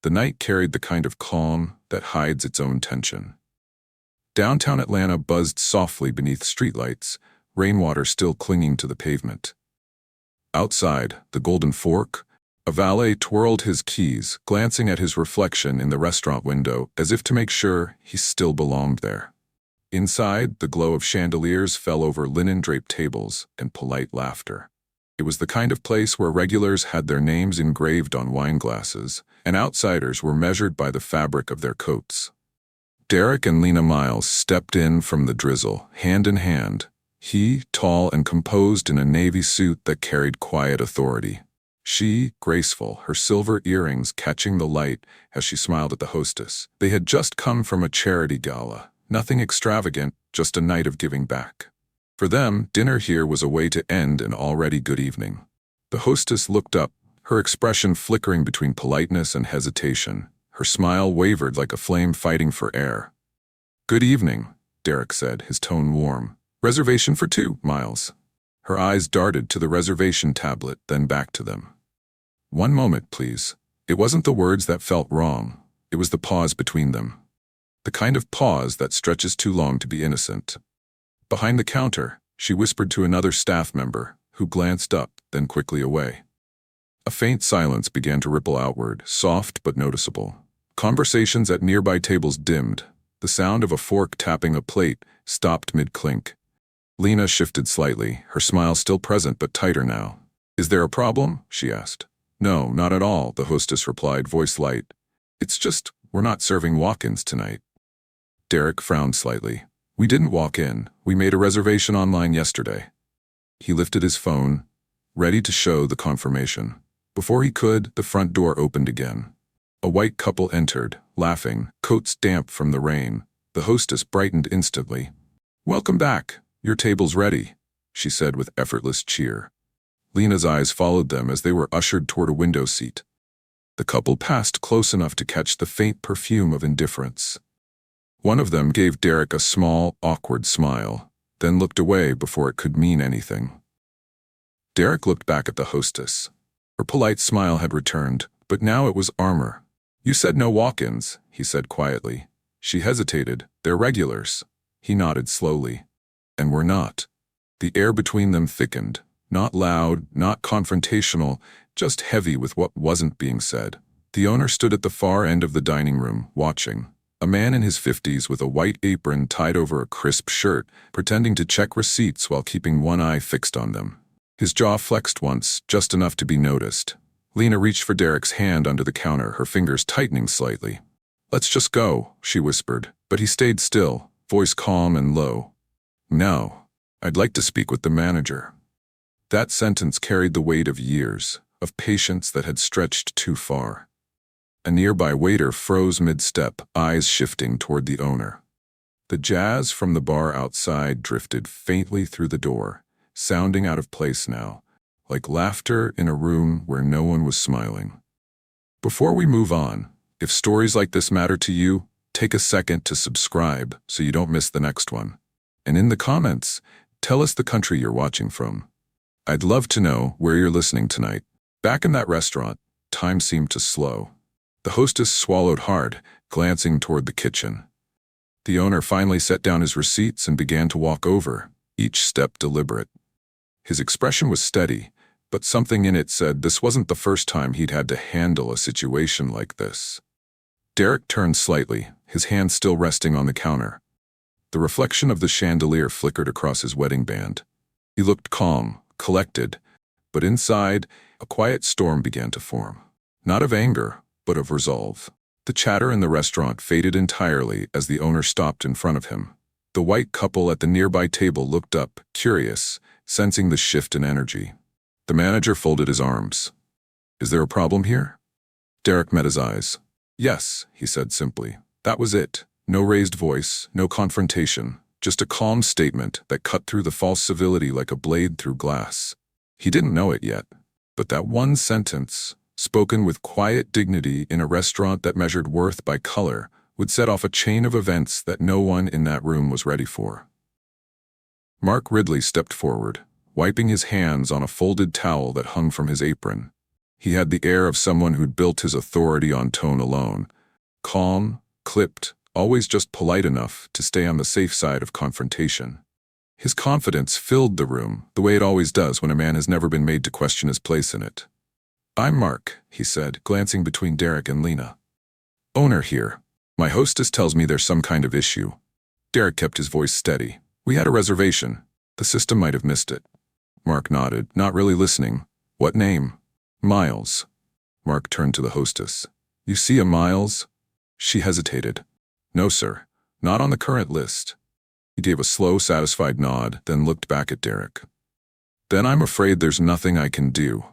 The night carried the kind of calm that hides its own tension. Downtown Atlanta buzzed softly beneath streetlights, rainwater still clinging to the pavement. Outside, the Golden Fork, a valet twirled his keys, glancing at his reflection in the restaurant window as if to make sure he still belonged there. Inside, the glow of chandeliers fell over linen-draped tables and polite laughter. It was the kind of place where regulars had their names engraved on wine glasses, and outsiders were measured by the fabric of their coats. Derek and Lena Miles stepped in from the drizzle, hand in hand, he tall and composed in a navy suit that carried quiet authority. She, graceful, her silver earrings catching the light as she smiled at the hostess. They had just come from a charity gala, nothing extravagant, just a night of giving back. For them, dinner here was a way to end an already good evening. The hostess looked up, her expression flickering between politeness and hesitation. Her smile wavered like a flame fighting for air. "Good evening," Derek said, his tone warm. "Reservation for two, Miles." Her eyes darted to the reservation tablet, then back to them. "One moment, please." It wasn't the words that felt wrong. It was the pause between them. The kind of pause that stretches too long to be innocent. Behind the counter, she whispered to another staff member, who glanced up, then quickly away. A faint silence began to ripple outward, soft but noticeable. Conversations at nearby tables dimmed. The sound of a fork tapping a plate stopped mid-clink. Lena shifted slightly, her smile still present but tighter now. "Is there a problem?" she asked. "No, not at all," the hostess replied, voice light. "It's just, we're not serving walk-ins tonight." Derek frowned slightly. "We didn't walk in. We made a reservation online yesterday." He lifted his phone, ready to show the confirmation. Before he could, the front door opened again. A white couple entered, laughing, coats damp from the rain. The hostess brightened instantly. "Welcome back. Your table's ready," she said with effortless cheer. Lena's eyes followed them as they were ushered toward a window seat. The couple passed close enough to catch the faint perfume of indifference. One of them gave Derek a small, awkward smile, then looked away before it could mean anything. Derek looked back at the hostess. Her polite smile had returned, but now it was armor. "You said no walk-ins," he said quietly. She hesitated. "They're regulars." He nodded slowly. "And we're not." The air between them thickened. Not loud, not confrontational, just heavy with what wasn't being said. The owner stood at the far end of the dining room, watching. A man in his 50s with a white apron tied over a crisp shirt, pretending to check receipts while keeping one eye fixed on them. His jaw flexed once, just enough to be noticed. Lena reached for Derek's hand under the counter, her fingers tightening slightly. "Let's just go," she whispered, but he stayed still, voice calm and low. "No, I'd like to speak with the manager." That sentence carried the weight of years, of patience that had stretched too far. A nearby waiter froze mid-step, eyes shifting toward the owner. The jazz from the bar outside drifted faintly through the door, sounding out of place now, like laughter in a room where no one was smiling. Before we move on, if stories like this matter to you, take a second to subscribe so you don't miss the next one. And in the comments, tell us the country you're watching from. I'd love to know where you're listening tonight. Back in that restaurant, time seemed to slow. The hostess swallowed hard, glancing toward the kitchen. The owner finally set down his receipts and began to walk over, each step deliberate. His expression was steady, but something in it said this wasn't the first time he'd had to handle a situation like this. Derek turned slightly, his hand still resting on the counter. The reflection of the chandelier flickered across his wedding band. He looked calm, collected, but inside, a quiet storm began to form. Not of anger, but of resolve. The chatter in the restaurant faded entirely as the owner stopped in front of him. The white couple at the nearby table looked up, curious, sensing the shift in energy. The manager folded his arms. "Is there a problem here?" Derek met his eyes. "Yes," he said simply. That was it. No raised voice, no confrontation, just a calm statement that cut through the false civility like a blade through glass. He didn't know it yet, but that one sentence, spoken with quiet dignity in a restaurant that measured worth by color, would set off a chain of events that no one in that room was ready for. Mark Ridley stepped forward, wiping his hands on a folded towel that hung from his apron. He had the air of someone who'd built his authority on tone alone. Calm, clipped, always just polite enough to stay on the safe side of confrontation. His confidence filled the room, the way it always does when a man has never been made to question his place in it. "I'm Mark," he said, glancing between Derek and Lena. "Owner here. My hostess tells me there's some kind of issue." Derek kept his voice steady. "We had a reservation. The system might have missed it." Mark nodded, not really listening. "What name?" "Miles." Mark turned to the hostess. "You see a Miles?" She hesitated. "No, sir. Not on the current list." He gave a slow, satisfied nod, then looked back at Derek. "Then I'm afraid there's nothing I can do."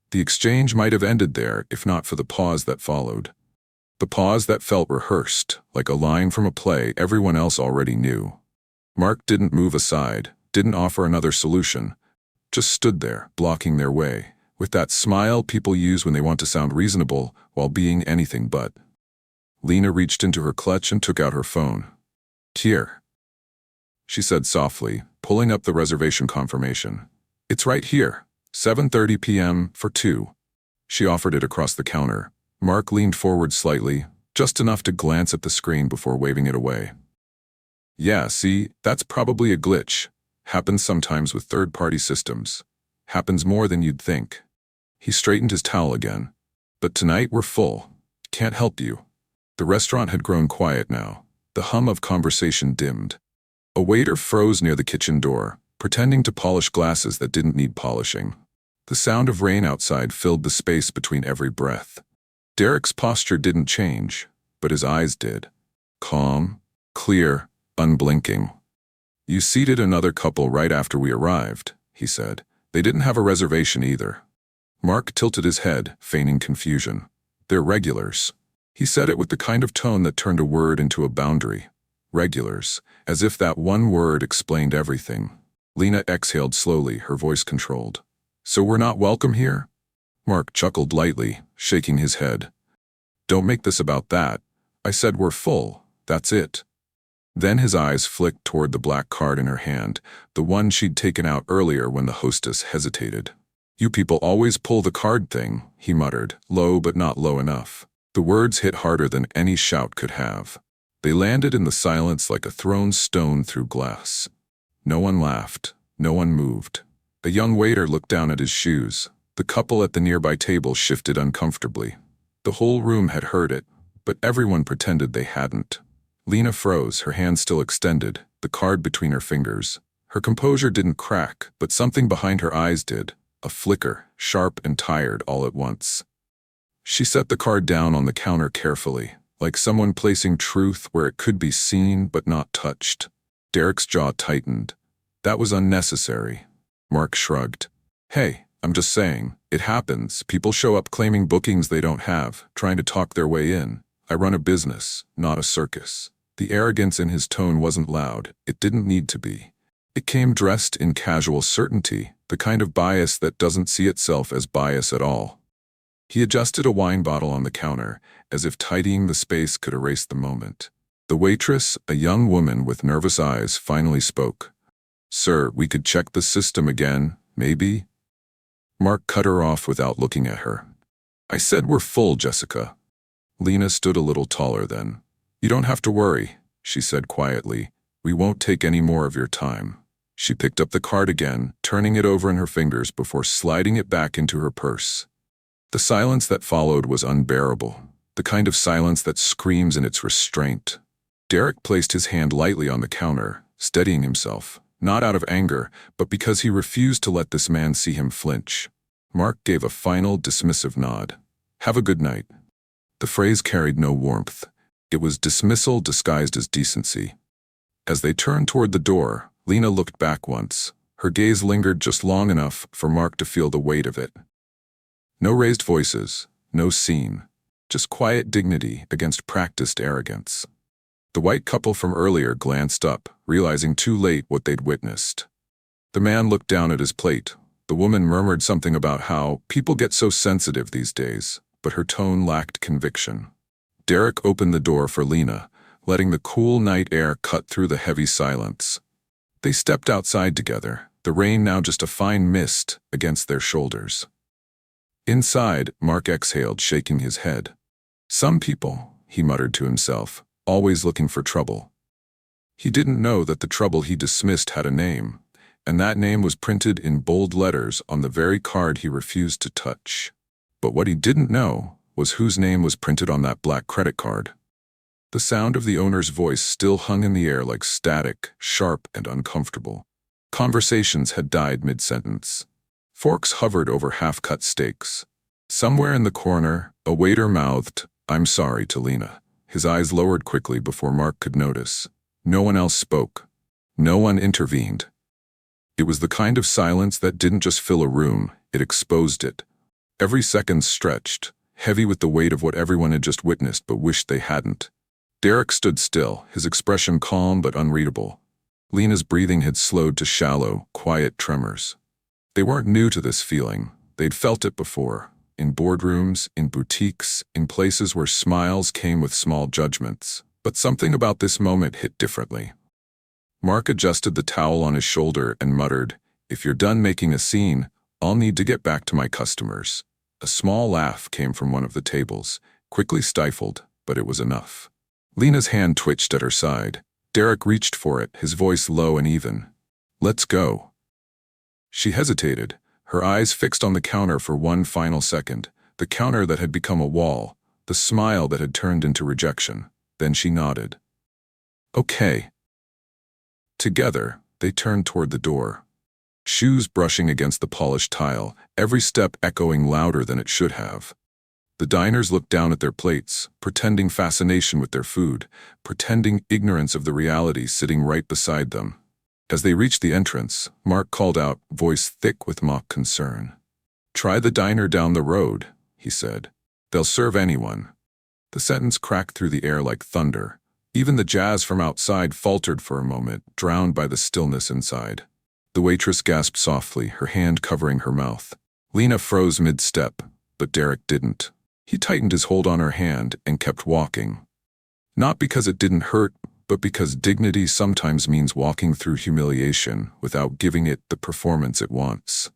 The exchange might have ended there if not for the pause that followed. The pause that felt rehearsed, like a line from a play everyone else already knew. Mark didn't move aside, didn't offer another solution, just stood there, blocking their way, with that smile people use when they want to sound reasonable while being anything but. Lena reached into her clutch and took out her phone. "Here," she said softly, pulling up the reservation confirmation. "It's right here, 7:30 p.m. for 2. She offered it across the counter. Mark leaned forward slightly, just enough to glance at the screen before waving it away. "Yeah, see, that's probably a glitch. Happens sometimes with third-party systems. Happens more than you'd think." He straightened his towel again. "But tonight we're full. Can't help you." The restaurant had grown quiet now. The hum of conversation dimmed. A waiter froze near the kitchen door, pretending to polish glasses that didn't need polishing. The sound of rain outside filled the space between every breath. Derek's posture didn't change, but his eyes did. Calm, clear, unblinking. "You seated another couple right after we arrived," he said. "They didn't have a reservation either." Mark tilted his head, feigning confusion. "They're regulars." He said it with the kind of tone that turned a word into a boundary. Regulars, as if that one word explained everything. Lena exhaled slowly, her voice controlled. "So we're not welcome here?" Mark chuckled lightly, shaking his head. "Don't make this about that. I said we're full, that's it." Then his eyes flicked toward the black card in her hand, the one she'd taken out earlier when the hostess hesitated. "You people always pull the card thing," he muttered, low but not low enough. The words hit harder than any shout could have. They landed in the silence like a thrown stone through glass. No one laughed. No one moved. A young waiter looked down at his shoes. The couple at the nearby table shifted uncomfortably. The whole room had heard it, but everyone pretended they hadn't. Lena froze, her hand still extended, the card between her fingers. Her composure didn't crack, but something behind her eyes did, a flicker, sharp and tired all at once. She set the card down on the counter carefully, like someone placing truth where it could be seen but not touched. Derek's jaw tightened. That was unnecessary. Mark shrugged. "Hey, I'm just saying, it happens. People show up claiming bookings they don't have, trying to talk their way in. I run a business, not a circus." The arrogance in his tone wasn't loud. It didn't need to be. It came dressed in casual certainty, the kind of bias that doesn't see itself as bias at all. He adjusted a wine bottle on the counter, as if tidying the space could erase the moment. The waitress, a young woman with nervous eyes, finally spoke. "Sir, we could check the system again, maybe?" Mark cut her off without looking at her. "I said we're full, Jessica." Lena stood a little taller then. "You don't have to worry," she said quietly. "We won't take any more of your time." She picked up the card again, turning it over in her fingers before sliding it back into her purse. The silence that followed was unbearable, the kind of silence that screams in its restraint. Derek placed his hand lightly on the counter, steadying himself, not out of anger, but because he refused to let this man see him flinch. Mark gave a final, dismissive nod. "Have a good night." The phrase carried no warmth. It was dismissal disguised as decency. As they turned toward the door, Lena looked back once. Her gaze lingered just long enough for Mark to feel the weight of it. No raised voices, no scene, just quiet dignity against practiced arrogance. The white couple from earlier glanced up, realizing too late what they'd witnessed. The man looked down at his plate. The woman murmured something about how people get so sensitive these days, but her tone lacked conviction. Derek opened the door for Lena, letting the cool night air cut through the heavy silence. They stepped outside together, the rain now just a fine mist against their shoulders. Inside, Mark exhaled, shaking his head. Some people, he muttered to himself, always looking for trouble. He didn't know that the trouble he dismissed had a name, and that name was printed in bold letters on the very card he refused to touch. But what he didn't know was whose name was printed on that black credit card. The sound of the owner's voice still hung in the air like static, sharp and uncomfortable. Conversations had died mid-sentence. Forks hovered over half-cut steaks. Somewhere in the corner, a waiter mouthed, "I'm sorry," to Lena. His eyes lowered quickly before Mark could notice. No one else spoke. No one intervened. It was the kind of silence that didn't just fill a room, it exposed it. Every second stretched, heavy with the weight of what everyone had just witnessed but wished they hadn't. Derek stood still, his expression calm but unreadable. Lena's breathing had slowed to shallow, quiet tremors. They weren't new to this feeling. They'd felt it before, in boardrooms, in boutiques, in places where smiles came with small judgments. But something about this moment hit differently. Mark adjusted the towel on his shoulder and muttered, "If you're done making a scene, I'll need to get back to my customers." A small laugh came from one of the tables, quickly stifled, but it was enough. Lena's hand twitched at her side. Derek reached for it, his voice low and even. "Let's go." She hesitated, her eyes fixed on the counter for one final second, the counter that had become a wall, the smile that had turned into rejection. Then she nodded. "Okay." Together, they turned toward the door. Shoes brushing against the polished tile, every step echoing louder than it should have. The diners looked down at their plates, pretending fascination with their food, pretending ignorance of the reality sitting right beside them. As they reached the entrance, Mark called out, voice thick with mock concern. "Try the diner down the road," he said. "They'll serve anyone." The sentence cracked through the air like thunder. Even the jazz from outside faltered for a moment, drowned by the stillness inside. The waitress gasped softly, her hand covering her mouth. Lena froze mid-step, but Derek didn't. He tightened his hold on her hand and kept walking. Not because it didn't hurt, but because dignity sometimes means walking through humiliation without giving it the performance it wants.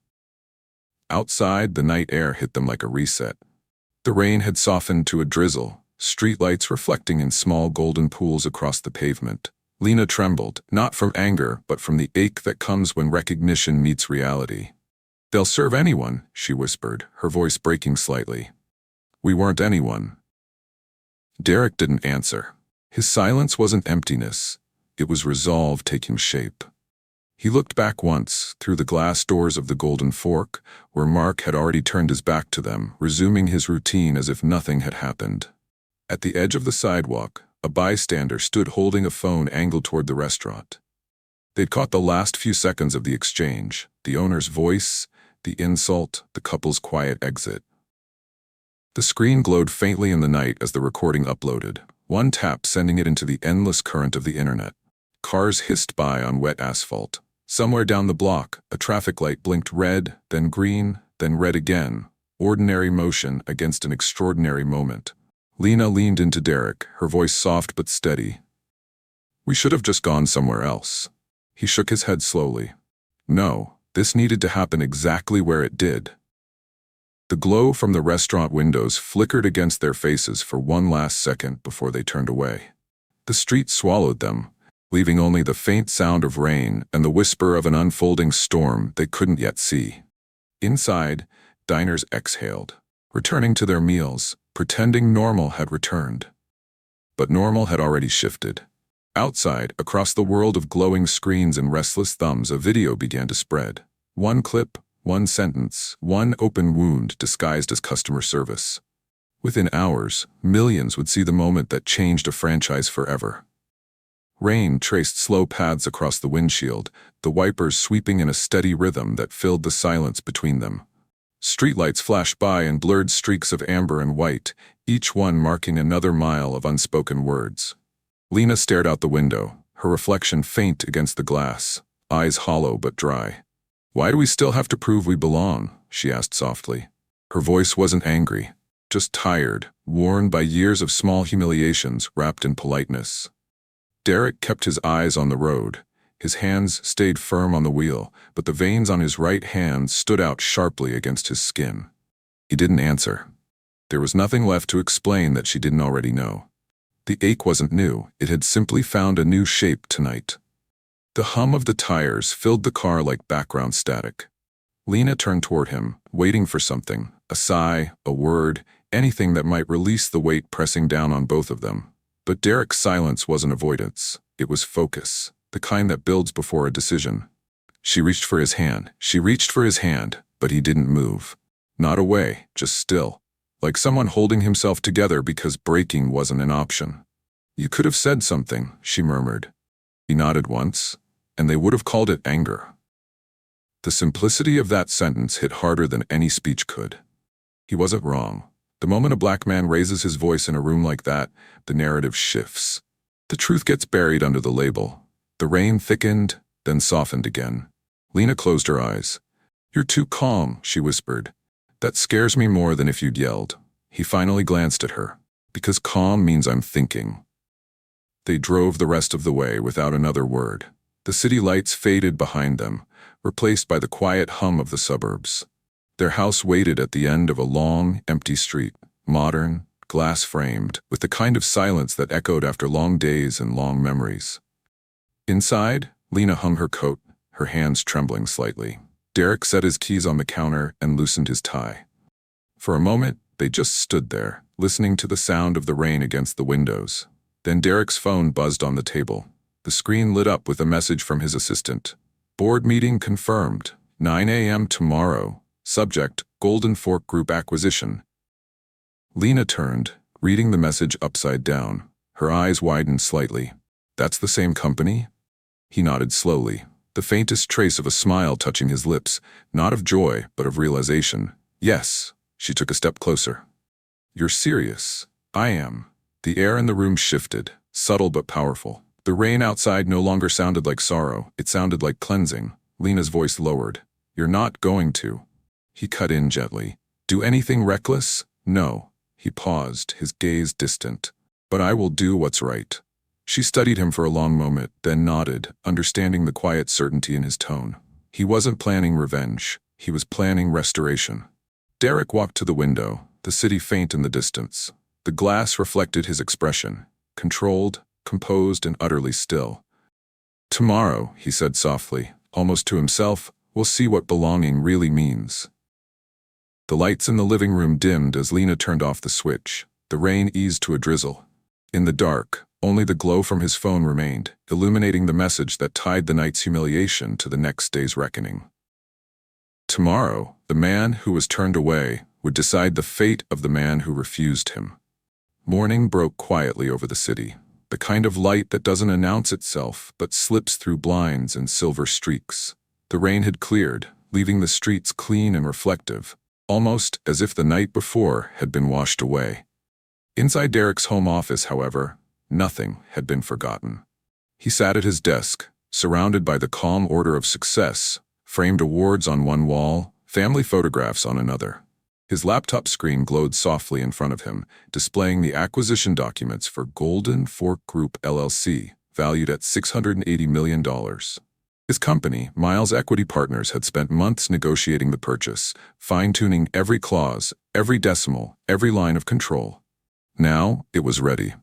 Outside, the night air hit them like a reset. The rain had softened to a drizzle, streetlights reflecting in small golden pools across the pavement. Lena trembled, not from anger, but from the ache that comes when recognition meets reality. "They'll serve anyone," she whispered, her voice breaking slightly. "We weren't anyone." Derek didn't answer. His silence wasn't emptiness. It was resolve taking shape. He looked back once, through the glass doors of the Golden Fork, where Mark had already turned his back to them, resuming his routine as if nothing had happened. At the edge of the sidewalk, a bystander stood holding a phone angled toward the restaurant. They'd caught the last few seconds of the exchange, the owner's voice, the insult, the couple's quiet exit. The screen glowed faintly in the night as the recording uploaded, one tap sending it into the endless current of the internet. Cars hissed by on wet asphalt. Somewhere down the block, a traffic light blinked red, then green, then red again. Ordinary motion against an extraordinary moment. Lena leaned into Derek, her voice soft but steady. "We should have just gone somewhere else." He shook his head slowly. "No, this needed to happen exactly where it did." The glow from the restaurant windows flickered against their faces for one last second before they turned away. The street swallowed them, leaving only the faint sound of rain and the whisper of an unfolding storm they couldn't yet see. Inside, diners exhaled, returning to their meals, pretending normal had returned. But normal had already shifted. Outside, across the world of glowing screens and restless thumbs, a video began to spread. One clip, one sentence, one open wound disguised as customer service. Within hours, millions would see the moment that changed a franchise forever. Rain traced slow paths across the windshield, the wipers sweeping in a steady rhythm that filled the silence between them. Streetlights flashed by in blurred streaks of amber and white, each one marking another mile of unspoken words. Lena stared out the window, her reflection faint against the glass, eyes hollow but dry. "Why do we still have to prove we belong?" she asked softly. Her voice wasn't angry, just tired, worn by years of small humiliations wrapped in politeness. Derek kept his eyes on the road. His hands stayed firm on the wheel, but the veins on his right hand stood out sharply against his skin. He didn't answer. There was nothing left to explain that she didn't already know. The ache wasn't new, it had simply found a new shape tonight. The hum of the tires filled the car like background static. Lena turned toward him, waiting for something, a sigh, a word, anything that might release the weight pressing down on both of them. But Derek's silence wasn't avoidance, it was focus, the kind that builds before a decision. She reached for his hand, but he didn't move. Not away, just still, like someone holding himself together because braking wasn't an option. "You could have said something," she murmured. He nodded once, and they would have called it anger. The simplicity of that sentence hit harder than any speech could. He wasn't wrong. The moment a black man raises his voice in a room like that, the narrative shifts. The truth gets buried under the label. The rain thickened, then softened again. Lena closed her eyes. "You're too calm," she whispered. "That scares me more than if you'd yelled." He finally glanced at her. "Because calm means I'm thinking." They drove the rest of the way without another word. The city lights faded behind them, replaced by the quiet hum of the suburbs. Their house waited at the end of a long, empty street, modern, glass-framed, with the kind of silence that echoed after long days and long memories. Inside, Lena hung her coat, her hands trembling slightly. Derek set his keys on the counter and loosened his tie. For a moment, they just stood there, listening to the sound of the rain against the windows. Then Derek's phone buzzed on the table. The screen lit up with a message from his assistant. "Board meeting confirmed. 9 a.m. tomorrow. Subject, Golden Fork Group acquisition." Lena turned, reading the message upside down. Her eyes widened slightly. "That's the same company?" He nodded slowly, the faintest trace of a smile touching his lips, not of joy, but of realization. "Yes." She took a step closer. "You're serious?" "I am." The air in the room shifted, subtle but powerful. The rain outside no longer sounded like sorrow, it sounded like cleansing. Lena's voice lowered. "You're not going to." He cut in gently. "Do anything reckless?" "No." He paused, his gaze distant. "But I will do what's right." She studied him for a long moment, then nodded, understanding the quiet certainty in his tone. He wasn't planning revenge. He was planning restoration. Derek walked to the window, the city faint in the distance. The glass reflected his expression, controlled, composed, and utterly still. "Tomorrow," he said softly, almost to himself, "we'll see what belonging really means." The lights in the living room dimmed as Lena turned off the switch. The rain eased to a drizzle. In the dark, only the glow from his phone remained, illuminating the message that tied the night's humiliation to the next day's reckoning. Tomorrow, the man who was turned away would decide the fate of the man who refused him. Morning broke quietly over the city, the kind of light that doesn't announce itself but slips through blinds and silver streaks. The rain had cleared, leaving the streets clean and reflective, almost as if the night before had been washed away. Inside Derek's home office, however, nothing had been forgotten. He sat at his desk, surrounded by the calm order of success, framed awards on one wall, family photographs on another. His laptop screen glowed softly in front of him, displaying the acquisition documents for Golden Fork Group LLC, valued at $680 million. His company, Miles Equity Partners, had spent months negotiating the purchase, fine-tuning every clause, every decimal, every line of control. Now, it was ready.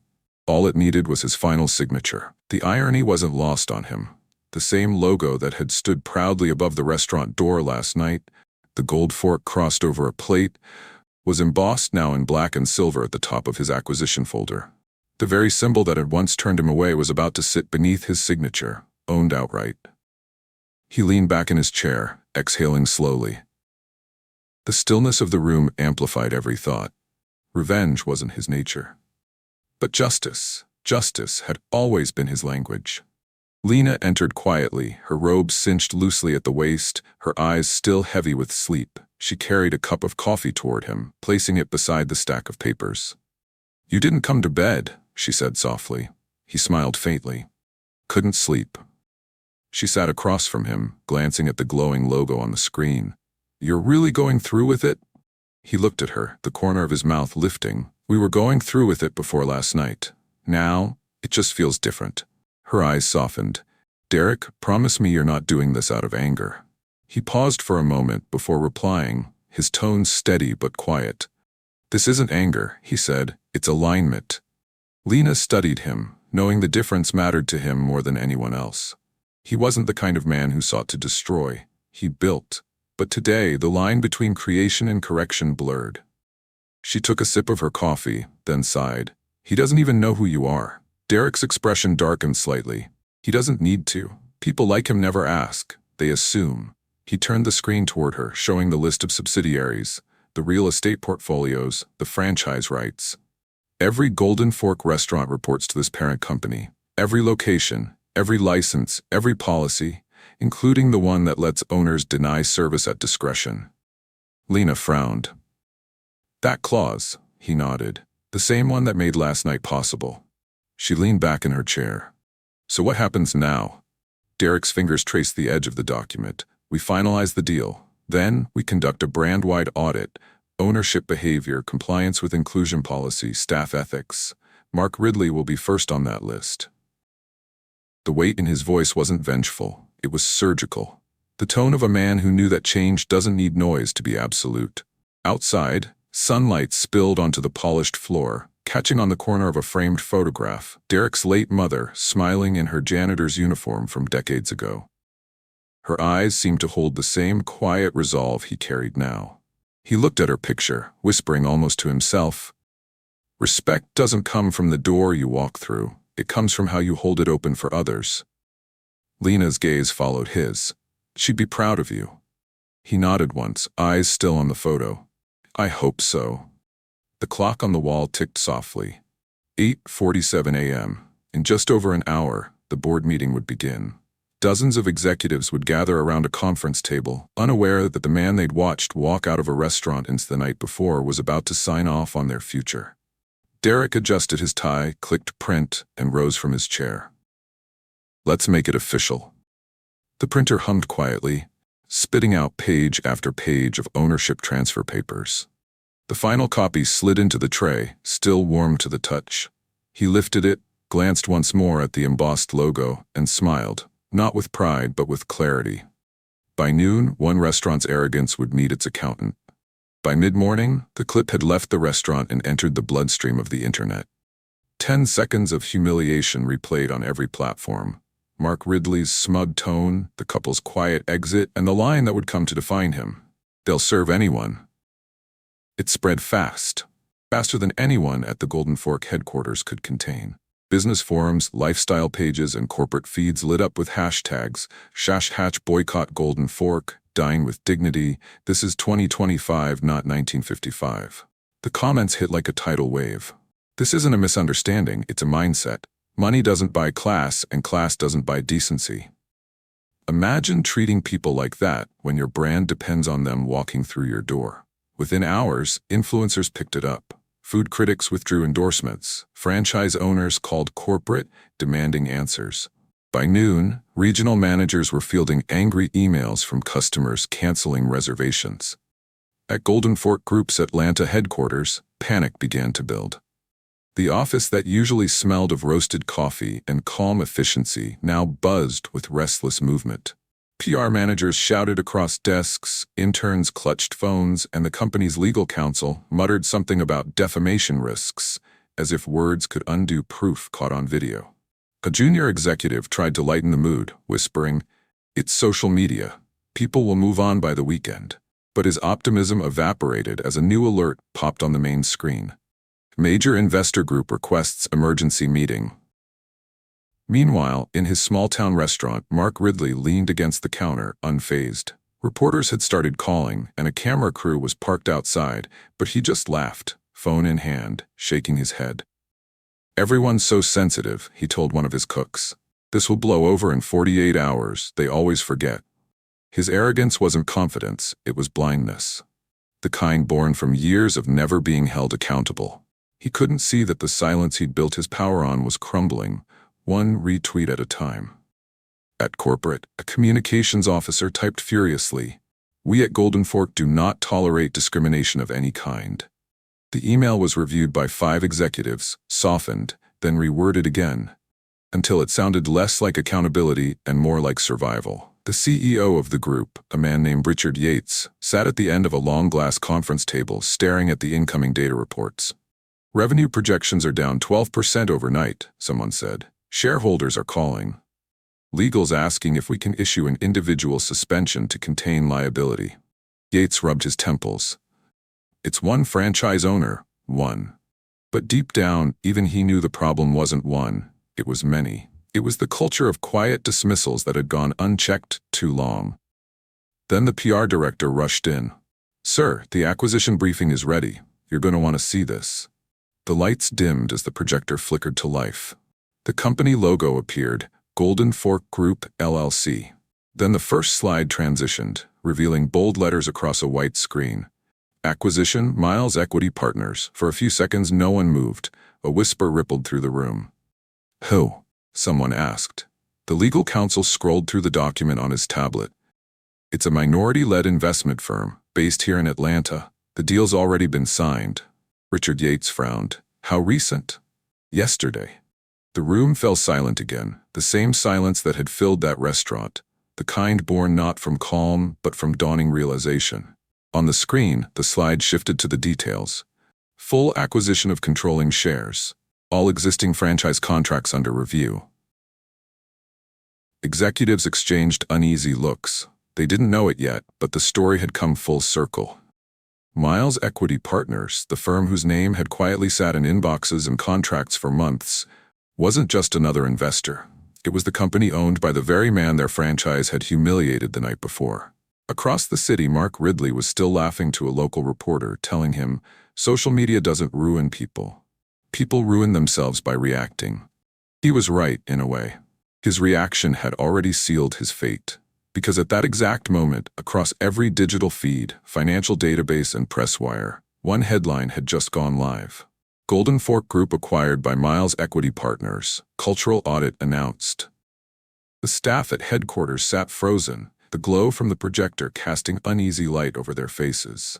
All it needed was his final signature. The irony wasn't lost on him. The same logo that had stood proudly above the restaurant door last night, the gold fork crossed over a plate, was embossed now in black and silver at the top of his acquisition folder. The very symbol that had once turned him away was about to sit beneath his signature, owned outright. He leaned back in his chair, exhaling slowly. The stillness of the room amplified every thought. Revenge wasn't his nature. But justice had always been his language. Lena entered quietly, her robe cinched loosely at the waist, her eyes still heavy with sleep. She carried a cup of coffee toward him, placing it beside the stack of papers. "You didn't come to bed," she said softly. He smiled faintly. "Couldn't sleep." She sat across from him, glancing at the glowing logo on the screen. "You're really going through with it?" He looked at her, the corner of his mouth lifting. "We were going through with it before last night. Now, it just feels different." Her eyes softened. "Derek, promise me you're not doing this out of anger." He paused for a moment before replying, his tone steady but quiet. "This isn't anger," he said. "It's alignment." Lena studied him, knowing the difference mattered to him more than anyone else. He wasn't the kind of man who sought to destroy. He built. But today, the line between creation and correction blurred. She took a sip of her coffee, then sighed. "He doesn't even know who you are." Derek's expression darkened slightly. "He doesn't need to. People like him never ask. They assume." He turned the screen toward her, showing the list of subsidiaries, the real estate portfolios, the franchise rights. Every Golden Fork restaurant reports to this parent company. Every location, every license, every policy, including the one that lets owners deny service at discretion. Lena frowned. "That clause," he nodded. "The same one that made last night possible." She leaned back in her chair. "So what happens now?" Derek's fingers traced the edge of the document. "We finalize the deal. Then we conduct a brand-wide audit. Ownership behavior, compliance with inclusion policy, staff ethics. Mark Ridley will be first on that list." The weight in his voice wasn't vengeful. It was surgical. The tone of a man who knew that change doesn't need noise to be absolute. Outside, sunlight spilled onto the polished floor, catching on the corner of a framed photograph, Derek's late mother smiling in her janitor's uniform from decades ago. Her eyes seemed to hold the same quiet resolve he carried now. He looked at her picture, whispering almost to himself, "Respect doesn't come from the door you walk through. It comes from how you hold it open for others." Lena's gaze followed his. "She'd be proud of you." He nodded once, eyes still on the photo. "I hope so." The clock on the wall ticked softly. 8:47 a.m. In just over an hour, the board meeting would begin. Dozens of executives would gather around a conference table, unaware that the man they'd watched walk out of a restaurant the night before was about to sign off on their future. Derek adjusted his tie, clicked print, and rose from his chair. "Let's make it official." The printer hummed quietly, spitting out page after page of ownership transfer papers. The final copy slid into the tray, still warm to the touch. He lifted it, glanced once more at the embossed logo, and smiled, not with pride but with clarity. By noon, one restaurant's arrogance would meet its accountant. By mid-morning, the clip had left the restaurant and entered the bloodstream of the internet. 10 seconds of humiliation replayed on every platform. Mark Ridley's smug tone, the couple's quiet exit, and the line that would come to define him. "They'll serve anyone." It spread fast, faster than anyone at the Golden Fork headquarters could contain. Business forums, lifestyle pages, and corporate feeds lit up with hashtags, ## boycott Golden Fork, dine with dignity, this is 2025, not 1955. The comments hit like a tidal wave. This isn't a misunderstanding, it's a mindset. Money doesn't buy class, and class doesn't buy decency. Imagine treating people like that when your brand depends on them walking through your door. Within hours, influencers picked it up. Food critics withdrew endorsements. Franchise owners called corporate, demanding answers. By noon, regional managers were fielding angry emails from customers canceling reservations. At Golden Fork Group's Atlanta headquarters, panic began to build. The office that usually smelled of roasted coffee and calm efficiency now buzzed with restless movement. PR managers shouted across desks, interns clutched phones, and the company's legal counsel muttered something about defamation risks, as if words could undo proof caught on video. A junior executive tried to lighten the mood, whispering, "It's social media. People will move on by the weekend." But his optimism evaporated as a new alert popped on the main screen. Major investor group requests emergency meeting. Meanwhile, in his small-town restaurant, Mark Ridley leaned against the counter, unfazed. Reporters had started calling, and a camera crew was parked outside, but he just laughed, phone in hand, shaking his head. "Everyone's so sensitive," he told one of his cooks. "This will blow over in 48 hours, they always forget." His arrogance wasn't confidence, it was blindness. The kind born from years of never being held accountable. He couldn't see that the silence he'd built his power on was crumbling, one retweet at a time. At corporate, a communications officer typed furiously, "We at Golden Fork do not tolerate discrimination of any kind." The email was reviewed by 5 executives, softened, then reworded again, until it sounded less like accountability and more like survival. The CEO of the group, a man named Richard Yates, sat at the end of a long glass conference table staring at the incoming data reports. Revenue projections are down 12% overnight, someone said. Shareholders are calling. Legal's asking if we can issue an individual suspension to contain liability. Yates rubbed his temples. It's one franchise owner, one. But deep down, even he knew the problem wasn't one, it was many. It was the culture of quiet dismissals that had gone unchecked too long. Then the PR director rushed in. "Sir, the acquisition briefing is ready. You're going to want to see this." The lights dimmed as the projector flickered to life. The company logo appeared, Golden Fork Group, LLC. Then the first slide transitioned, revealing bold letters across a white screen. Acquisition, Miles Equity Partners. For a few seconds no one moved. A whisper rippled through the room. "Who?" someone asked. The legal counsel scrolled through the document on his tablet. "It's a minority-led investment firm, based here in Atlanta. The deal's already been signed." Richard Yates frowned. "How recent?" "Yesterday." The room fell silent again, the same silence that had filled that restaurant, the kind born not from calm, but from dawning realization. On the screen, the slide shifted to the details. Full acquisition of controlling shares. All existing franchise contracts under review. Executives exchanged uneasy looks. They didn't know it yet, but the story had come full circle. Miles Equity Partners, the firm whose name had quietly sat in inboxes and contracts for months, wasn't just another investor. It was the company owned by the very man their franchise had humiliated the night before. Across the city, Mark Ridley was still laughing to a local reporter, telling him, "Social media doesn't ruin people. People ruin themselves by reacting." He was right, in a way. His reaction had already sealed his fate. Because at that exact moment, across every digital feed, financial database, and press wire, one headline had just gone live. Golden Fork Group acquired by Miles Equity Partners. Cultural audit announced. The staff at headquarters sat frozen, the glow from the projector casting uneasy light over their faces.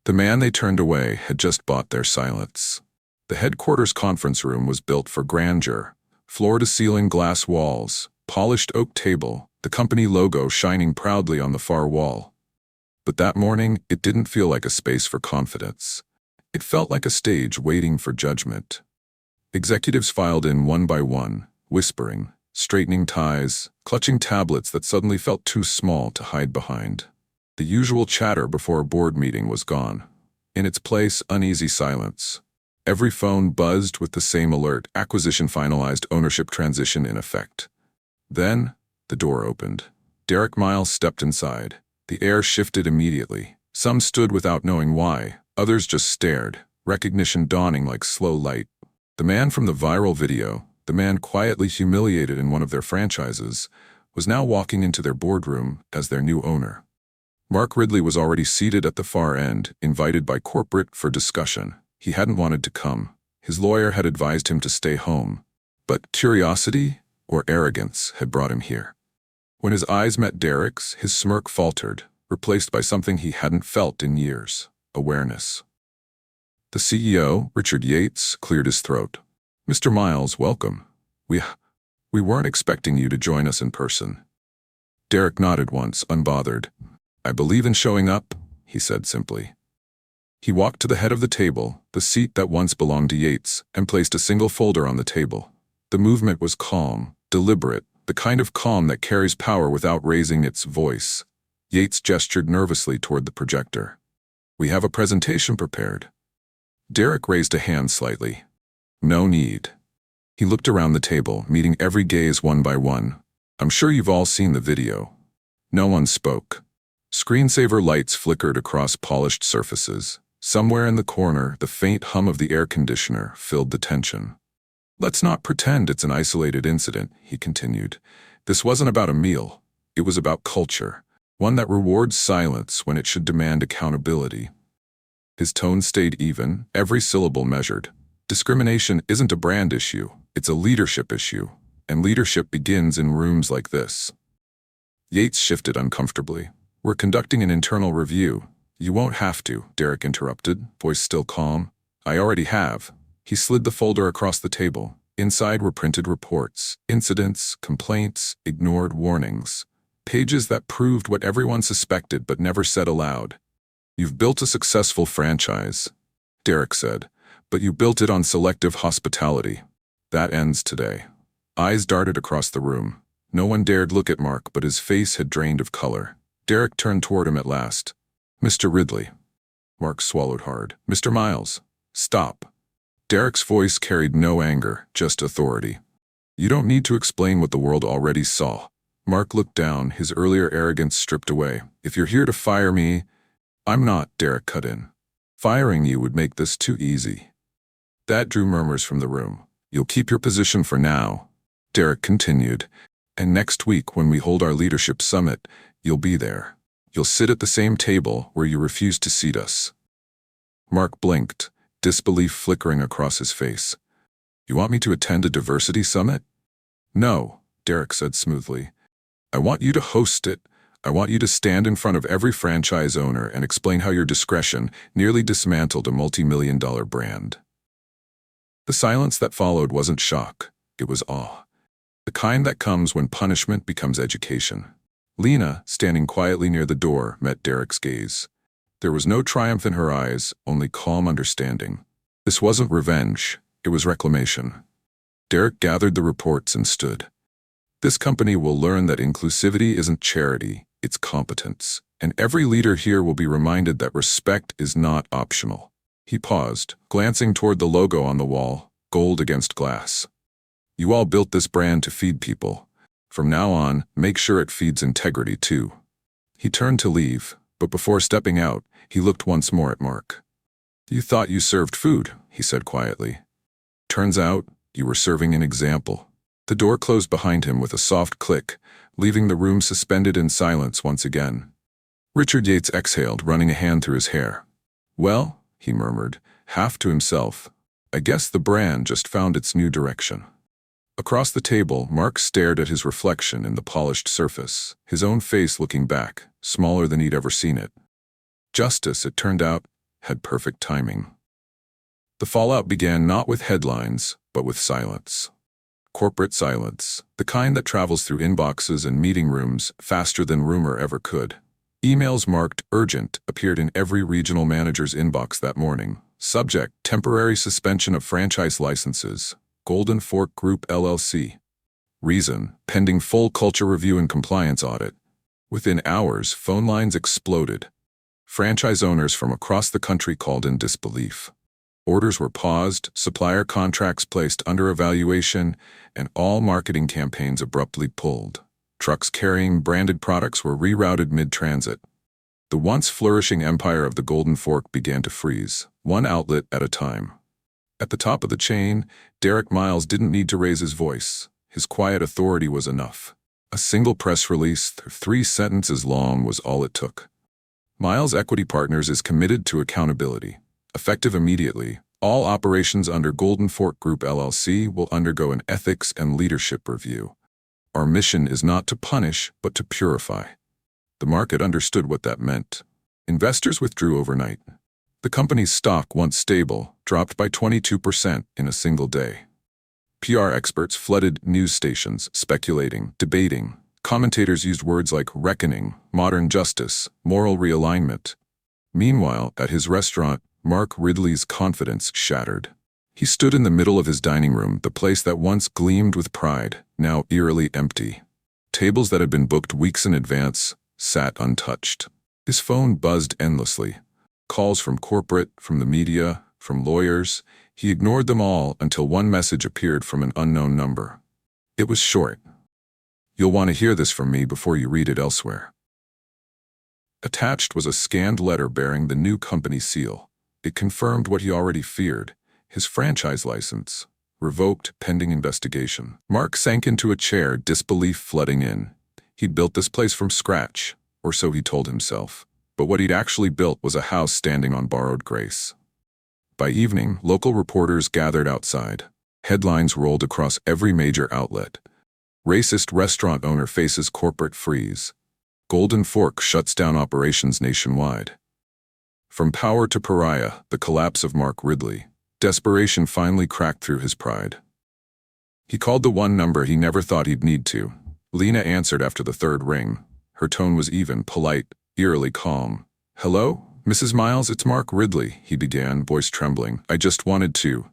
The man they turned away had just bought their silence. The headquarters conference room was built for grandeur. Floor-to-ceiling glass walls, polished oak table, the company logo shining proudly on the far wall. But that morning, it didn't feel like a space for confidence. It felt like a stage waiting for judgment. Executives filed in one by one, whispering, straightening ties, clutching tablets that suddenly felt too small to hide behind. The usual chatter before a board meeting was gone. In its place, uneasy silence. Every phone buzzed with the same alert: acquisition finalized, ownership transition in effect. Then, the door opened. Derek Miles stepped inside. The air shifted immediately. Some stood without knowing why. Others just stared, recognition dawning like slow light. The man from the viral video, the man quietly humiliated in one of their franchises, was now walking into their boardroom as their new owner. Mark Ridley was already seated at the far end, invited by corporate for discussion. He hadn't wanted to come. His lawyer had advised him to stay home. But curiosity or arrogance had brought him here. When his eyes met Derek's, his smirk faltered, replaced by something he hadn't felt in years: awareness. The CEO, Richard Yates, cleared his throat. "Mr. Miles, welcome. We weren't expecting you to join us in person." Derek nodded once, unbothered. "I believe in showing up," he said simply. He walked to the head of the table, the seat that once belonged to Yates, and placed a single folder on the table. The movement was calm, deliberate, the kind of calm that carries power without raising its voice. Yates gestured nervously toward the projector. "We have a presentation prepared." Derek raised a hand slightly. "No need." He looked around the table, meeting every gaze one by one. "I'm sure you've all seen the video." No one spoke. Screensaver lights flickered across polished surfaces. Somewhere in the corner, the faint hum of the air conditioner filled the tension. "Let's not pretend it's an isolated incident," he continued. "This wasn't about a meal. It was about culture, one that rewards silence when it should demand accountability." His tone stayed even, every syllable measured. Discrimination isn't a brand issue, it's a leadership issue, and leadership begins in rooms like this. Yates shifted uncomfortably. "We're conducting an internal review." "You won't have to," Derek interrupted, voice still calm. "I already have." He slid the folder across the table. Inside were printed reports, incidents, complaints, ignored warnings. Pages that proved what everyone suspected but never said aloud. "You've built a successful franchise," Derek said, "but you built it on selective hospitality. That ends today." Eyes darted across the room. No one dared look at Mark, but his face had drained of color. Derek turned toward him at last. "Mr. Ridley." Mark swallowed hard. "Mr. Miles, stop." Derek's voice carried no anger, just authority. "You don't need to explain what the world already saw." Mark looked down, his earlier arrogance stripped away. "If you're here to fire me—" "I'm not," Derek cut in. "Firing you would make this too easy." That drew murmurs from the room. "You'll keep your position for now," Derek continued, "and next week when we hold our leadership summit, you'll be there. You'll sit at the same table where you refused to seat us." Mark blinked, disbelief flickering across his face. "You want me to attend a diversity summit?" "No," Derek said smoothly. "I want you to host it. I want you to stand in front of every franchise owner and explain how your discretion nearly dismantled a multi-million-dollar brand." The silence that followed wasn't shock, it was awe. The kind that comes when punishment becomes education. Lena, standing quietly near the door, met Derek's gaze. There was no triumph in her eyes, only calm understanding. This wasn't revenge, it was reclamation. Derek gathered the reports and stood. "This company will learn that inclusivity isn't charity, it's competence. And every leader here will be reminded that respect is not optional." He paused, glancing toward the logo on the wall, gold against glass. "You all built this brand to feed people. From now on, make sure it feeds integrity too." He turned to leave, but before stepping out, he looked once more at Mark. "You thought you served food," he said quietly. "Turns out, you were serving an example." The door closed behind him with a soft click, leaving the room suspended in silence once again. Richard Yates exhaled, running a hand through his hair. "Well," he murmured, half to himself, "I guess the brand just found its new direction." Across the table, Mark stared at his reflection in the polished surface, his own face looking back, smaller than he'd ever seen it. Justice, it turned out, had perfect timing. The fallout began not with headlines, but with silence. Corporate silence, the kind that travels through inboxes and meeting rooms faster than rumor ever could. Emails marked urgent appeared in every regional manager's inbox that morning. Subject: temporary suspension of franchise licenses, Golden Fork Group LLC. Reason: pending full culture review and compliance audit. Within hours, phone lines exploded. Franchise owners from across the country called in disbelief. Orders were paused, supplier contracts placed under evaluation, and all marketing campaigns abruptly pulled. Trucks carrying branded products were rerouted mid-transit. The once flourishing empire of the Golden Fork began to freeze, one outlet at a time. At the top of the chain, Derek Miles didn't need to raise his voice. His quiet authority was enough. A single press release, 3 sentences long, was all it took. Miles Equity Partners is committed to accountability. Effective immediately, all operations under Golden Fork Group LLC will undergo an ethics and leadership review. Our mission is not to punish, but to purify. The market understood what that meant. Investors withdrew overnight. The company's stock, once stable, dropped by 22% in a single day. PR experts flooded news stations, speculating, debating. Commentators used words like reckoning, modern justice, moral realignment. Meanwhile, at his restaurant, Mark Ridley's confidence shattered. He stood in the middle of his dining room, the place that once gleamed with pride, now eerily empty. Tables that had been booked weeks in advance sat untouched. His phone buzzed endlessly. Calls from corporate, from the media, from lawyers. He ignored them all until one message appeared from an unknown number. It was short. "You'll want to hear this from me before you read it elsewhere." Attached was a scanned letter bearing the new company seal. It confirmed what he already feared: his franchise license, revoked pending investigation. Mark sank into a chair, disbelief flooding in. He'd built this place from scratch, or so he told himself. But what he'd actually built was a house standing on borrowed grace. By evening, local reporters gathered outside. Headlines rolled across every major outlet. Racist restaurant owner faces corporate freeze. Golden Fork shuts down operations nationwide. From power to pariah, the collapse of Mark Ridley. Desperation finally cracked through his pride. He called the one number he never thought he'd need to. Lena answered after the third ring. Her tone was even, polite, eerily calm. "Hello, Mrs. Miles, it's Mark Ridley," he began, voice trembling. "I just wanted to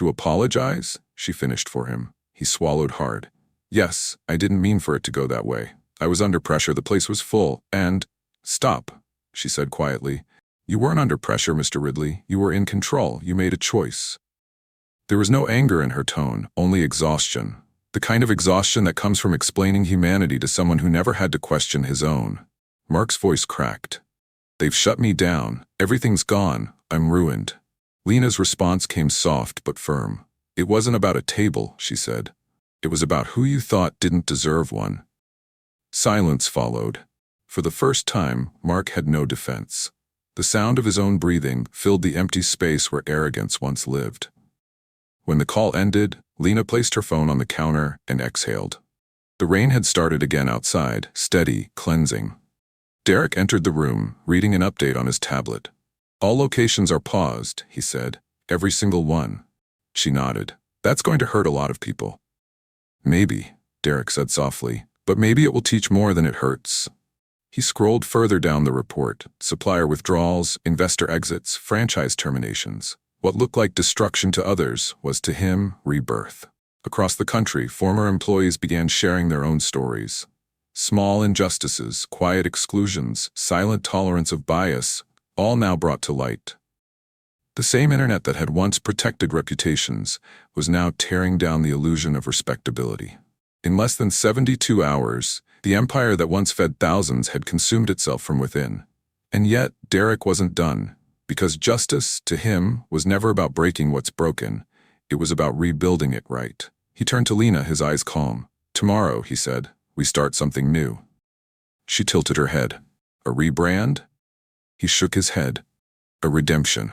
apologize," she finished for him. He swallowed hard. "Yes, I didn't mean for it to go that way. I was under pressure, the place was full, and—" "Stop," she said quietly. "You weren't under pressure, Mr. Ridley. You were in control. You made a choice." There was no anger in her tone, only exhaustion. The kind of exhaustion that comes from explaining humanity to someone who never had to question his own. Mark's voice cracked. "They've shut me down. Everything's gone. I'm ruined." Lena's response came soft but firm. "It wasn't about a table," she said. "It was about who you thought didn't deserve one." Silence followed. For the first time, Mark had no defense. The sound of his own breathing filled the empty space where arrogance once lived. When the call ended, Lena placed her phone on the counter and exhaled. The rain had started again outside, steady, cleansing. Derek entered the room, reading an update on his tablet. "All locations are paused," he said. "Every single one." She nodded. "That's going to hurt a lot of people." "Maybe," Derek said softly, "but maybe it will teach more than it hurts." He scrolled further down the report. Supplier withdrawals, investor exits, franchise terminations. What looked like destruction to others was to him rebirth. Across the country, former employees began sharing their own stories. Small injustices, quiet exclusions, silent tolerance of bias, all now brought to light. The same internet that had once protected reputations was now tearing down the illusion of respectability. In less than 72 hours, the empire that once fed thousands had consumed itself from within. And yet, Derek wasn't done, because justice, to him, was never about breaking what's broken. It was about rebuilding it right. He turned to Lena, his eyes calm. "Tomorrow," he said, "we start something new." She tilted her head. "A rebrand?" He shook his head. "A redemption."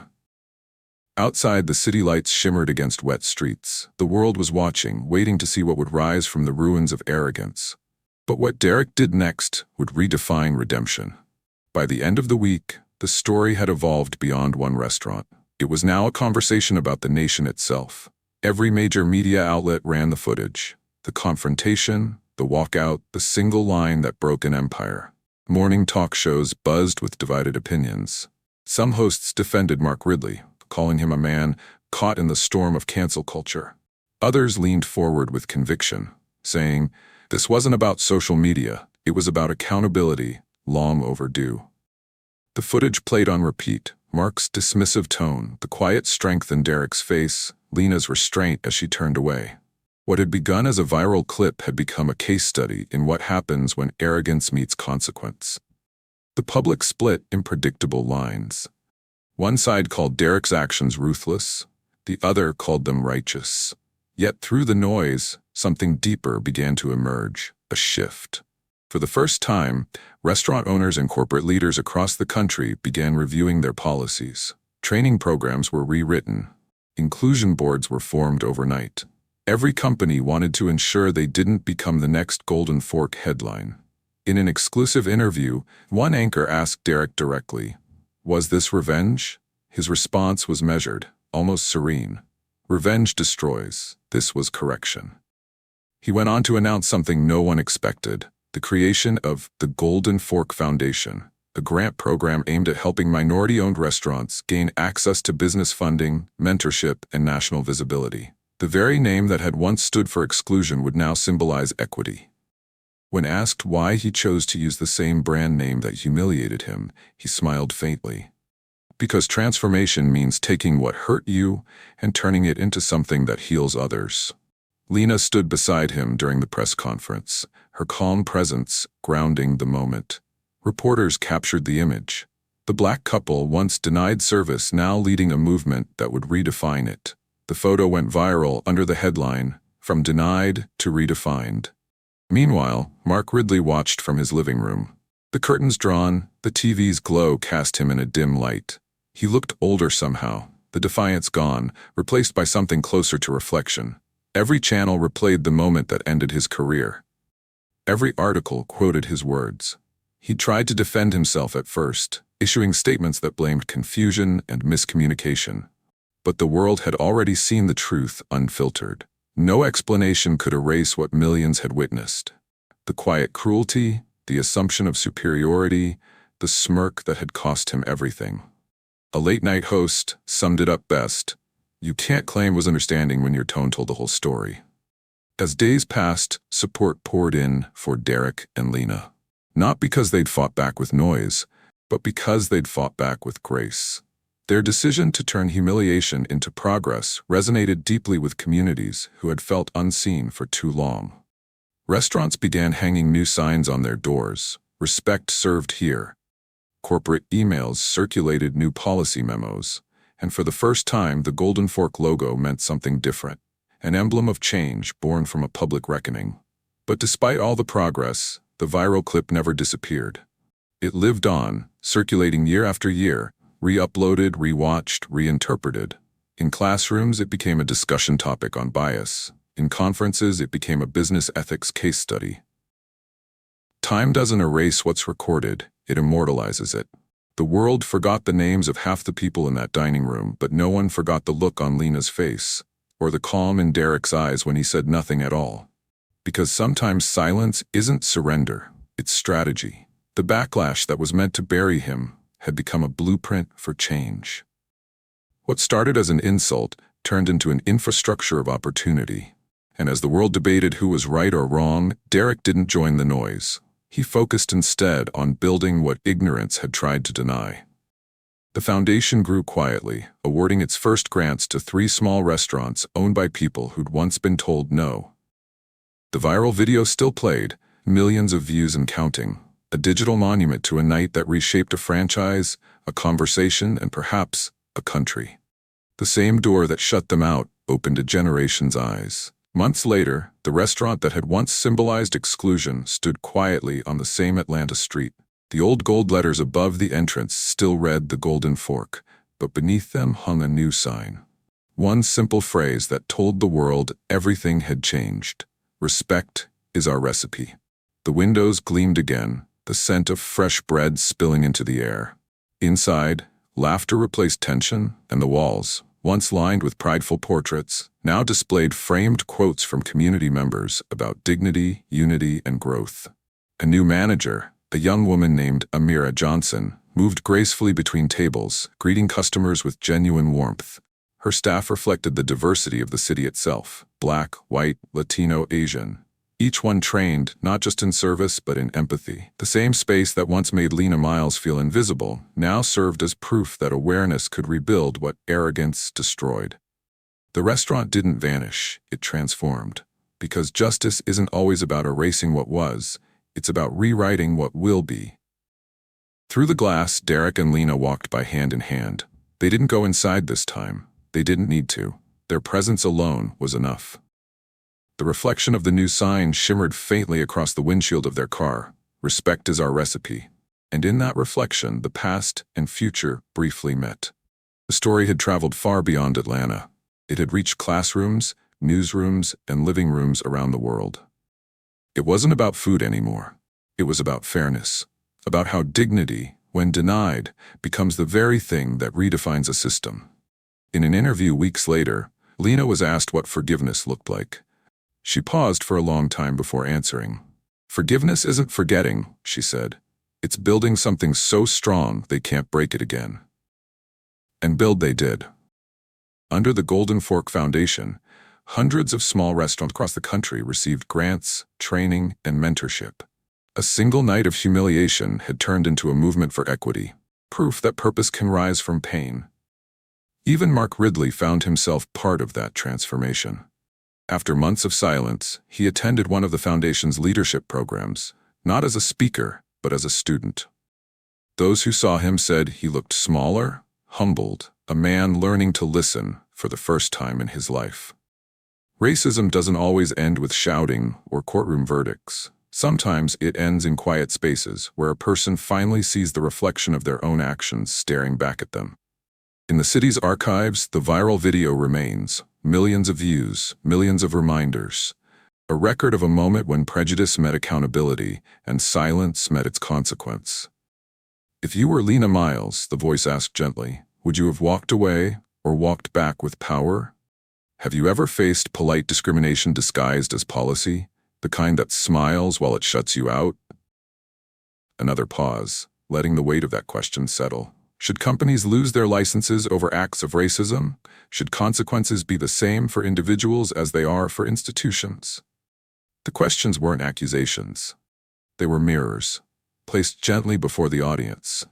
Outside, the city lights shimmered against wet streets. The world was watching, waiting to see what would rise from the ruins of arrogance. But what Derek did next would redefine redemption. By the end of the week, the story had evolved beyond one restaurant. It was now a conversation about the nation itself. Every major media outlet ran the footage. The confrontation, the walkout, the single line that broke an empire. Morning talk shows buzzed with divided opinions. Some hosts defended Mark Ridley, calling him a man caught in the storm of cancel culture. Others leaned forward with conviction, saying, this wasn't about social media, it was about accountability, long overdue. The footage played on repeat, Mark's dismissive tone, the quiet strength in Derek's face, Lena's restraint as she turned away. What had begun as a viral clip had become a case study in what happens when arrogance meets consequence. The public split in predictable lines. One side called Derek's actions ruthless, the other called them righteous. Yet through the noise, something deeper began to emerge, a shift. For the first time, restaurant owners and corporate leaders across the country began reviewing their policies. Training programs were rewritten. Inclusion boards were formed overnight. Every company wanted to ensure they didn't become the next Golden Fork headline. In an exclusive interview, one anchor asked Derek directly, "Was this revenge?" His response was measured, almost serene. "Revenge destroys. This was correction." He went on to announce something no one expected, the creation of the Golden Fork Foundation, a grant program aimed at helping minority-owned restaurants gain access to business funding, mentorship, and national visibility. The very name that had once stood for exclusion would now symbolize equity. When asked why he chose to use the same brand name that humiliated him, he smiled faintly. Because transformation means taking what hurt you and turning it into something that heals others. Lena stood beside him during the press conference, her calm presence grounding the moment. Reporters captured the image. The black couple once denied service now leading a movement that would redefine it. The photo went viral under the headline, "From Denied to Redefined." Meanwhile, Mark Ridley watched from his living room. The curtains drawn, the TV's glow cast him in a dim light. He looked older somehow, the defiance gone, replaced by something closer to reflection. Every channel replayed the moment that ended his career. Every article quoted his words. He tried to defend himself at first, issuing statements that blamed confusion and miscommunication. But the world had already seen the truth unfiltered. No explanation could erase what millions had witnessed. The quiet cruelty, the assumption of superiority, the smirk that had cost him everything. A late-night host summed it up best: "You can't claim was understanding when your tone told the whole story." As days passed, support poured in for Derek and Lena. Not because they'd fought back with noise, but because they'd fought back with grace. Their decision to turn humiliation into progress resonated deeply with communities who had felt unseen for too long. Restaurants began hanging new signs on their doors: "Respect served here." Corporate emails circulated new policy memos, and for the first time the Golden Fork logo meant something different, an emblem of change born from a public reckoning. But despite all the progress, the viral clip never disappeared. It lived on, circulating year after year, re-uploaded, rewatched, reinterpreted. In classrooms, it became a discussion topic on bias. In conferences, it became a business ethics case study. Time doesn't erase what's recorded, it immortalizes it. The world forgot the names of half the people in that dining room, but no one forgot the look on Lena's face, or the calm in Derek's eyes when he said nothing at all. Because sometimes silence isn't surrender, it's strategy. The backlash that was meant to bury him had become a blueprint for change. What started as an insult turned into an infrastructure of opportunity. And as the world debated who was right or wrong, Derek didn't join the noise. He focused instead on building what ignorance had tried to deny. The foundation grew quietly, awarding its first grants to 3 small restaurants owned by people who'd once been told no. The viral video still played, millions of views and counting, a digital monument to a night that reshaped a franchise, a conversation, and perhaps a country. The same door that shut them out opened a generation's eyes. Months later, the restaurant that had once symbolized exclusion stood quietly on the same Atlanta street. The old gold letters above the entrance still read "The Golden Fork," but beneath them hung a new sign. One simple phrase that told the world everything had changed. "Respect is our recipe." The windows gleamed again, the scent of fresh bread spilling into the air. Inside, laughter replaced tension, and the walls, once lined with prideful portraits, now displayed framed quotes from community members about dignity, unity, and growth. A new manager, a young woman named Amira Johnson, moved gracefully between tables, greeting customers with genuine warmth. Her staff reflected the diversity of the city itself: Black, white, Latino, Asian. Each one trained not just in service but in empathy. The same space that once made Lena Miles feel invisible now served as proof that awareness could rebuild what arrogance destroyed. The restaurant didn't vanish, it transformed. Because justice isn't always about erasing what was, it's about rewriting what will be. Through the glass, Derek and Lena walked by hand in hand. They didn't go inside this time. They didn't need to. Their presence alone was enough. The reflection of the new sign shimmered faintly across the windshield of their car. "Respect is our recipe." And in that reflection, the past and future briefly met. The story had traveled far beyond Atlanta. It had reached classrooms, newsrooms, and living rooms around the world. It wasn't about food anymore. It was about fairness, about how dignity, when denied, becomes the very thing that redefines a system. In an interview weeks later, Lena was asked what forgiveness looked like. She paused for a long time before answering. "Forgiveness isn't forgetting," she said. "It's building something so strong they can't break it again." And build they did. Under the Golden Fork Foundation, hundreds of small restaurants across the country received grants, training, and mentorship. A single night of humiliation had turned into a movement for equity, proof that purpose can rise from pain. Even Mark Ridley found himself part of that transformation. After months of silence, he attended one of the Foundation's leadership programs, not as a speaker, but as a student. Those who saw him said he looked smaller, humbled, a man learning to listen for the first time in his life. Racism doesn't always end with shouting or courtroom verdicts. Sometimes it ends in quiet spaces where a person finally sees the reflection of their own actions staring back at them. In the city's archives, the viral video remains. Millions of views, millions of reminders. A record of a moment when prejudice met accountability and silence met its consequence. "If you were Lena Miles," the voice asked gently, "would you have walked away or walked back with power? Have you ever faced polite discrimination disguised as policy, the kind that smiles while it shuts you out?" Another pause, letting the weight of that question settle. Should companies lose their licenses over acts of racism? Should consequences be the same for individuals as they are for institutions? The questions weren't accusations. They were mirrors, placed gently before the audience.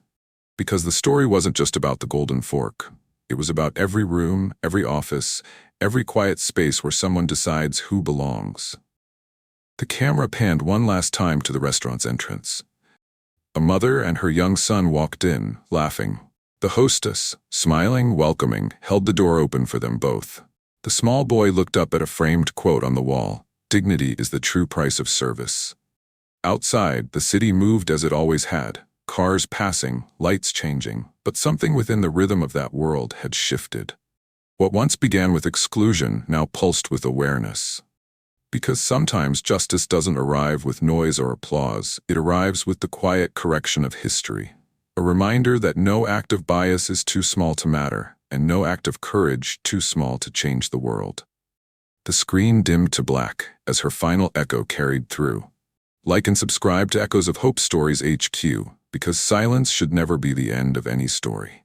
Because the story wasn't just about the golden fork. It was about every room, every office, every quiet space where someone decides who belongs. The camera panned one last time to the restaurant's entrance. A mother and her young son walked in, laughing. The hostess, smiling, welcoming, held the door open for them both. The small boy looked up at a framed quote on the wall, "Dignity is the true price of service." Outside, the city moved as it always had, cars passing, lights changing, but something within the rhythm of that world had shifted. What once began with exclusion now pulsed with awareness. Because sometimes justice doesn't arrive with noise or applause, it arrives with the quiet correction of history. A reminder that no act of bias is too small to matter, and no act of courage too small to change the world. The screen dimmed to black as her final echo carried through. Like and subscribe to Echoes of Hope Stories HQ, because silence should never be the end of any story.